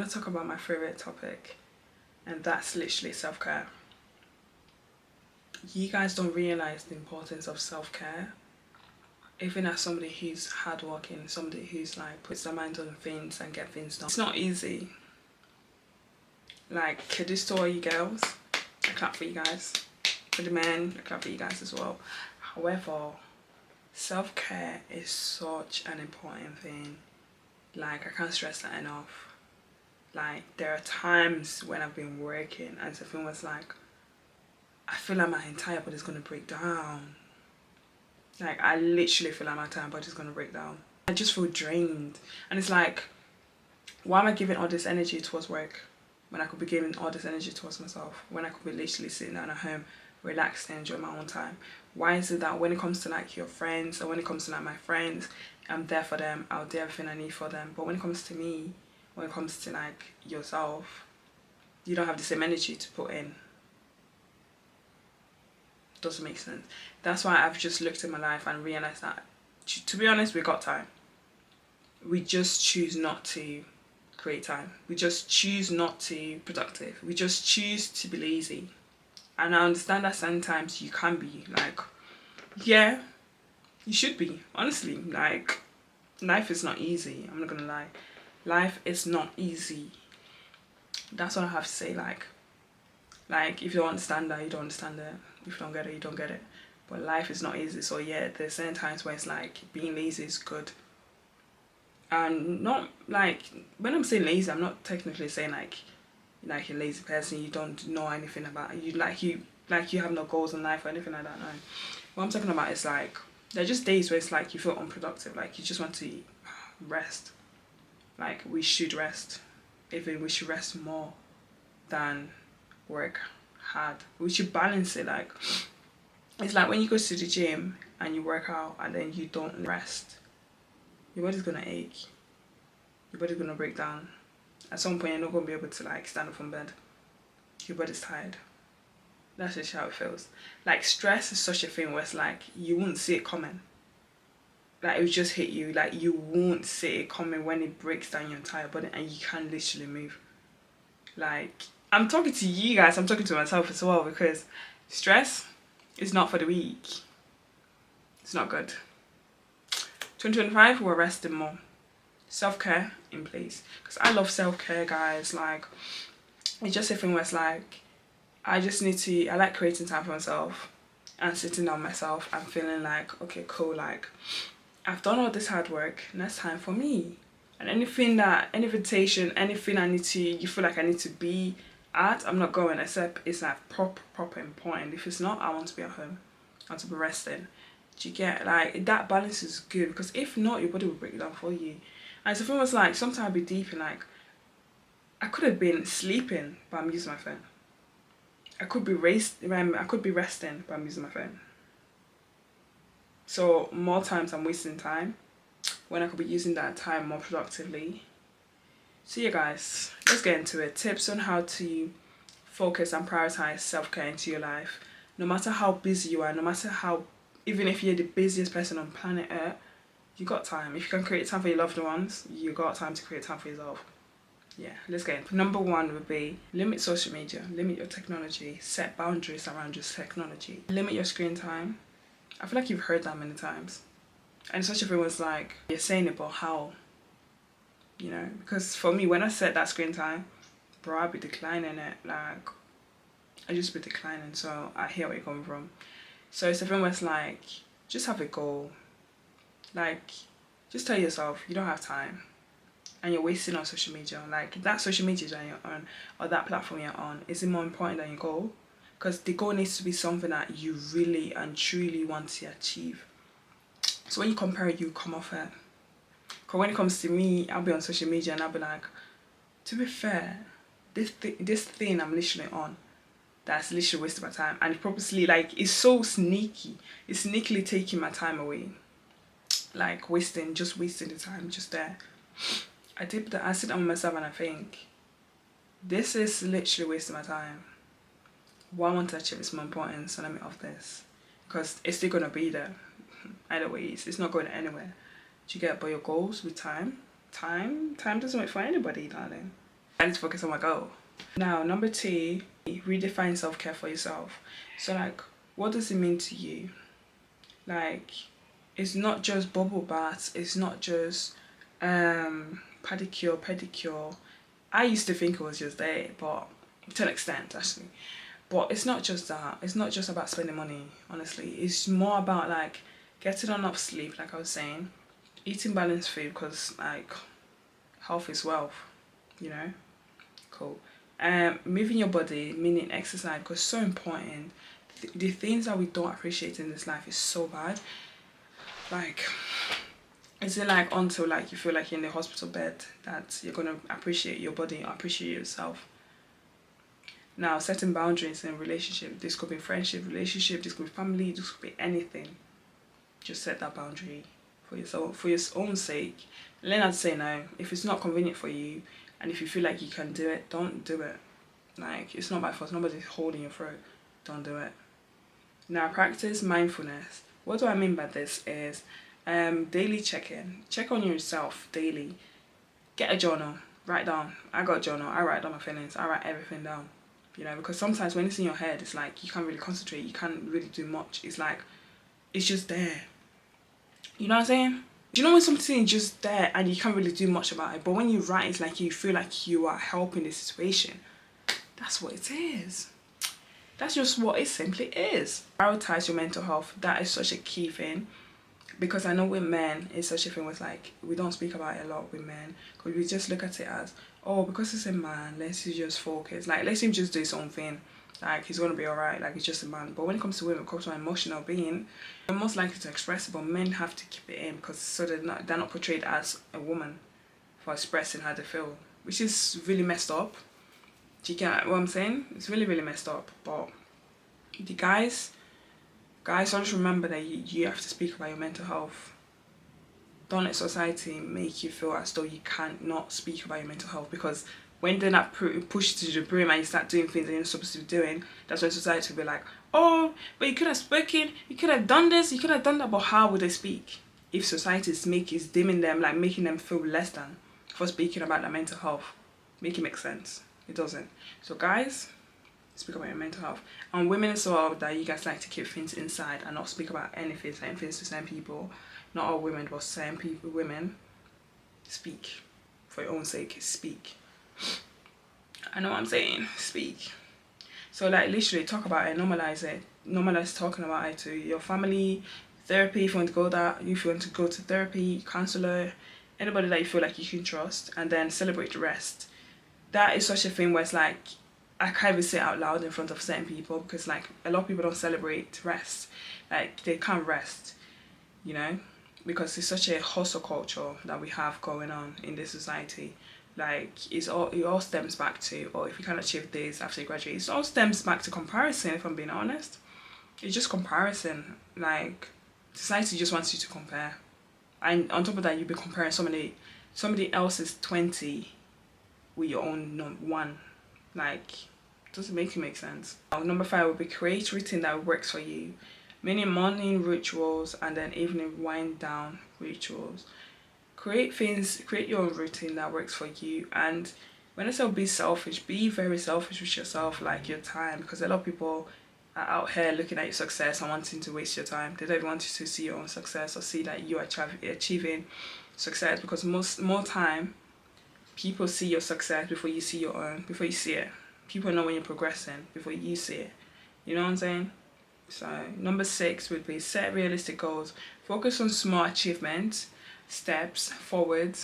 to talk about my favorite topic, and that's literally self-care. You guys don't realize the importance of self-care. Even as somebody who's hardworking, somebody who's like puts their mind on things and get things done, it's not easy. Like, this to all you girls, I clap for you guys. For the men, I clap for you guys as well. However, self-care is such an important thing. Like, I can't stress that enough. Like, there are times when I've been working and something was like, I feel like my entire body's gonna break down. Like, I literally feel like my entire body's gonna break down. I just feel drained. And it's like, why am I giving all this energy towards work when I could be giving all this energy towards myself? When I could be literally sitting down at home, relaxing, enjoying my own time? Why is it that when it comes to like your friends, or when it comes to like my friends, I'm there for them, I'll do everything I need for them. But when it comes to me, when it comes to like yourself, you don't have the same energy to put in. Doesn't make sense. That's why I've just looked at my life and realized that, to be honest, we got time. We just choose not to create time. We just choose not to be productive. We just choose to be lazy. And I understand that sometimes you can be like, yeah, you should be, honestly. Like, life is not easy. I'm not gonna lie. Life is not easy. That's what I have to say. Like if you don't understand that, you don't understand it. If you don't get it, you don't get it. But life is not easy. So yeah, there's certain times where it's like being lazy is good. And not like, when I'm saying lazy, I'm not technically saying like you're a lazy person, you don't know anything about it. You have no goals in life or anything like that. No. What I'm talking about is like, there are just days where it's like you feel unproductive, like you just want to rest. Like, we should rest. Even we should rest more than work hard. We should balance it. Like, it's like when you go to the gym and you work out and then you don't rest, your body's gonna ache, your body's gonna break down. At some point you're not gonna be able to like stand up from bed. Your body's tired. That's just how it feels. Like, stress is such a thing where it's like you won't see it coming. Like, it will just hit you. Like, you won't see it coming when it breaks down your entire body and you can't literally move. Like, I'm talking to you guys, I'm talking to myself as well, because stress is not for the weak. It's not good. 2025, we're resting more. Self-care in place. Because I love self-care, guys. Like, it's just a thing where it's like, I like creating time for myself and sitting down myself and feeling like, okay, cool, like, I've done all this hard work, and that's time for me. And any invitation, anything you feel like I need to be at, I'm not going, except it's like proper important. If it's not, I want to be at home. I want to be resting. Do you get, like, that balance is good, because if not, your body will break down for you. And so if it was like, sometimes I'd be deep in like, I could have been sleeping, but I'm using my phone. I could be resting, but I'm using my phone. So more times I'm wasting time when I could be using that time more productively. So yeah, guys, let's get into it. Tips on how to focus and prioritize self-care into your life. No matter how busy you are, no matter how, even if you're the busiest person on planet Earth, you got time. If you can create time for your loved ones, you got time to create time for yourself. Yeah, let's get into it. Number one would be limit social media, limit your technology, set boundaries around your technology, limit your screen time. I feel like you've heard that many times. And such a thing was like, you're saying it, but how? You know, because for me, when I set that screen time, bro, I'd be declining it. Like, I just be declining. So I hear where you're coming from. So it's a thing where it's like, just have a goal. Like, just tell yourself you don't have time and you're wasting on social media. Like, that social media that you're on, or that platform you're on, is it more important than your goal? Because the goal needs to be something that you really and truly want to achieve. So when you compare it, you come off it. Because when it comes to me, I'll be on social media and I'll be like, to be fair, this thing I'm literally on, that's literally wasting my time. And it purposely, like, it's so sneaky. It's sneakily taking my time away. Like, just wasting the time just there. I sit down with myself and I think, this is literally wasting my time. What I want to achieve is more important, so let me off this. Because it's still going to be there. Either ways, it's not going anywhere. Do you get? But your goals with time doesn't wait for anybody, darling. I need to focus on my goal. Now, number 2, redefine self-care for yourself. So like, what does it mean to you? Like, it's not just bubble baths, it's not just pedicure, pedicure. I used to think it was just there, but to an extent actually. But it's not just that. It's not just about spending money, honestly. It's more about like getting enough sleep, like I was saying, eating balanced food, because like health is wealth, you know? Cool. Moving your body, meaning exercise, because it's so important. The things that we don't appreciate in this life is so bad. Like, is it like until like you feel like you're in the hospital bed that you're gonna appreciate your body, appreciate yourself? Now, setting boundaries in a relationship. This could be friendship, relationship, this could be family, this could be anything. Just set that boundary for your own sake. Learn how to say no. If it's not convenient for you, and if you feel like you can do it, don't do it. Like, it's not by force. Nobody's holding your throat. Don't do it. Now, practice mindfulness. What do I mean by this is daily check-in. Check on yourself daily. Get a journal. Write down. I got a journal. I write down my feelings. I write everything down. You know, because sometimes when it's in your head, it's like you can't really concentrate. You can't really do much. It's like, it's just there. You know what I'm saying? Do you know when something is just there and you can't really do much about it? But when you write, it's like you feel like you are helping the situation. That's what it is. That's just what it simply is. Prioritize your mental health. That is such a key thing. Because I know with men, it's such a thing where it's like, we don't speak about it a lot with men. Because we just look at it as, oh, because it's a man, let's just focus. Like, let's him just do his own thing. Like, he's going to be alright. Like, he's just a man. But when it comes to women, it comes to emotional being, they're most likely to express it. But men have to keep it in because so they're not portrayed as a woman for expressing how they feel. Which is really messed up. Do you get what I'm saying? It's really, really messed up. But the guys, always remember that you have to speak about your mental health. Don't let society make you feel as though you can't not speak about your mental health, because when they're not pushed to the brim and you start doing things that you're not supposed to be doing, that's when society will be like, oh, but you could have spoken, you could have done this, you could have done that. But how would they speak if society is dimming them, like making them feel less than for speaking about their mental health? Make it make sense. It doesn't. So guys, speak about your mental health. And women as well, that you guys like to keep things inside and not speak about anything, certain things to certain people. Not all women, but certain people, women, speak. For your own sake, speak. I know what I'm saying. Speak. So like literally talk about it, normalize it. Normalize talking about it to your family, therapy if you want to go that, if you want to go to therapy, counselor, anybody that you feel like you can trust, and then celebrate the rest. That is such a thing where it's like, I can't even say it out loud in front of certain people, because like a lot of people don't celebrate rest. Like they can't rest, you know, because it's such a hustle culture that we have going on in this society. Like it all stems back to, or if you can't achieve this after you graduate, it all stems back to comparison, if I'm being honest. It's just comparison. Like society just wants you to compare, and on top of that, you'll be comparing somebody else's 20 with your own 1. Like, doesn't make sense. Number 5 would be create routine that works for you, meaning morning rituals and then evening wind down rituals. Create your own routine that works for you. And when I say be selfish, be very selfish with yourself, like your time, because a lot of people are out here looking at your success and wanting to waste your time. They don't even want you to see your own success or see that you are achieving success, because more time people see your success before you see your own, before you see it. People know when you're progressing before you see it. You know what I'm saying? So number 6 would be set realistic goals. Focus on small achievements, steps forward,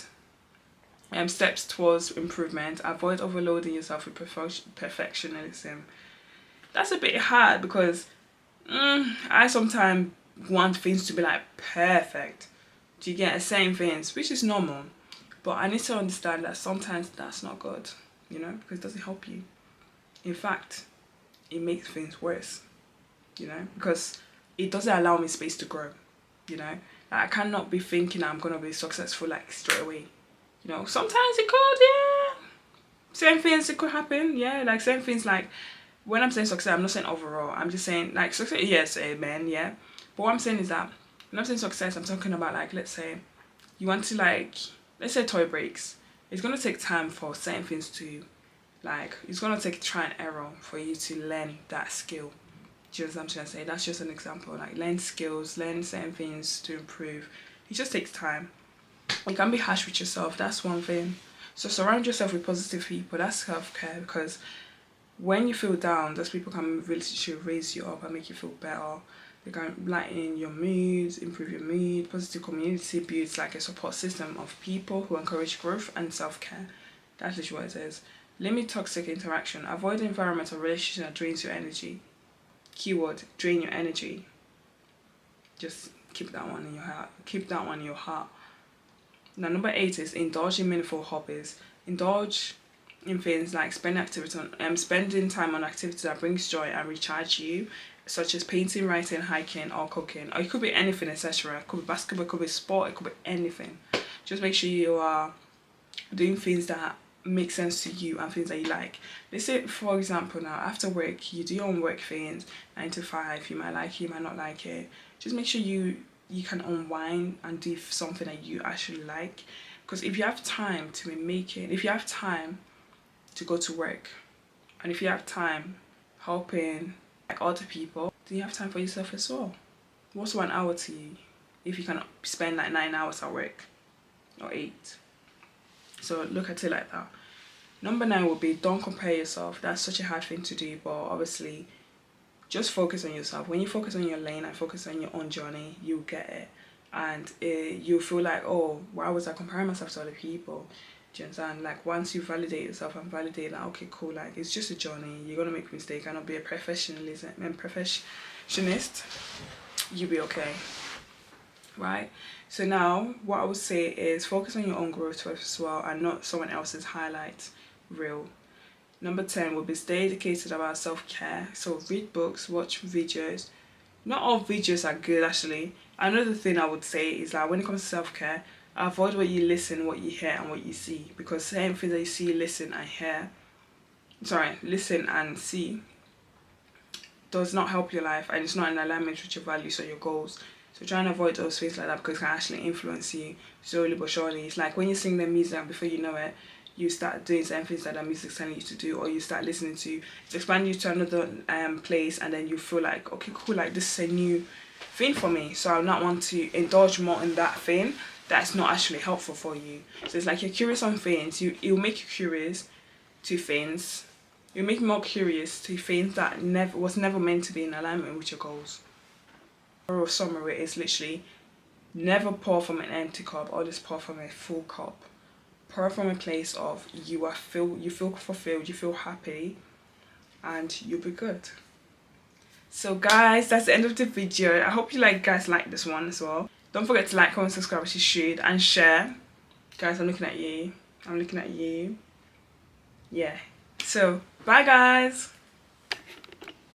steps towards improvement. Avoid overloading yourself with perfectionism. That's a bit hard because I sometimes want things to be like perfect. Do you get the same things, which is normal. But I need to understand that sometimes that's not good, you know, because it doesn't help you. In fact, it makes things worse, you know, because it doesn't allow me space to grow, you know. Like, I cannot be thinking I'm going to be successful like straight away. You know, sometimes it could, yeah. Certain things, it could happen, yeah. Like certain things, like when I'm saying success, I'm not saying overall. I'm just saying like success, yes, amen, yeah. But what I'm saying is that when I'm saying success, I'm talking about like, let's say you want to like, let's say toy breaks. it's going to take time for certain things to, like, it's going to take try and error for you to learn that skill. Do you know what I'm trying to say? That's just an example. Like, learn skills, learn certain things to improve. It just takes time. You can be harsh with yourself. That's one thing. So surround yourself with positive people. That's self-care, because when you feel down, those people can really should raise you up and make you feel better. They can lighten your mood, improve your mood. Positive community builds like a support system of people who encourage growth and self-care. That's literally what it is. Limit toxic interaction. Avoid the environment or relationship that drains your energy. Keyword, drain your energy. Just keep that one in your heart. Keep that one in your heart. Now, number 8 is indulge in meaningful hobbies. Indulge in things like spending time on activities that brings joy and recharge you, such as painting, writing, hiking, or cooking. Or it could be anything, etc. It could be basketball, it could be sport, it could be anything. Just make sure you are doing things that make sense to you and things that you like. Let's say, for example, now after work, you do your own work things, 9 to 5. You might like it, you might not like it. Just make sure you can unwind and do something that you actually like. Because if you have time to make it, if you have time to go to work, and if you have time helping like other people, then you have time for yourself as well. What's 1 hour to you if you can spend like 9 hours at work or 8? So look at it like that. Number 9 would be don't compare yourself. That's such a hard thing to do, but obviously just focus on yourself. When you focus on your lane and focus on your own journey, you'll get it. And you'll feel like, oh, why was I comparing myself to other people? Do you understand? Like, once you validate yourself and validate that, okay, cool, like, it's just a journey. You're going to make mistakes and not be a perfectionist. You'll be okay. Right? So now, what I would say is focus on your own growth as well and not someone else's highlight reel. Number 10 will be stay dedicated about self-care. So read books, watch videos. Not all videos are good, actually. Another thing I would say is that when it comes to self-care, avoid what you listen, what you hear, and what you see. Because certain things that you see, listen and see does not help your life, and it's not in alignment with your values or your goals. So try and avoid those things like that, because it can actually influence you slowly but surely. It's like when you sing the music and before you know it, you start doing certain things that the music's telling you to do, or you start listening to expand you to another place, and then you feel like, okay, cool, like this is a new thing for me, so I'll not want to indulge more in that thing that's not actually helpful for you. So it's like you're curious on things, it'll make you curious to things, it'll make you more curious to things that was never meant to be in alignment with your goals. Or summary is literally never pour from an empty cup, always pour from a full cup. Pour from a place of you feel fulfilled, you feel happy, and you'll be good. So guys, that's the end of the video. I hope you guys like this one as well. Don't forget to like, comment, subscribe if you should, and share. Guys, I'm looking at you. Yeah. So bye guys.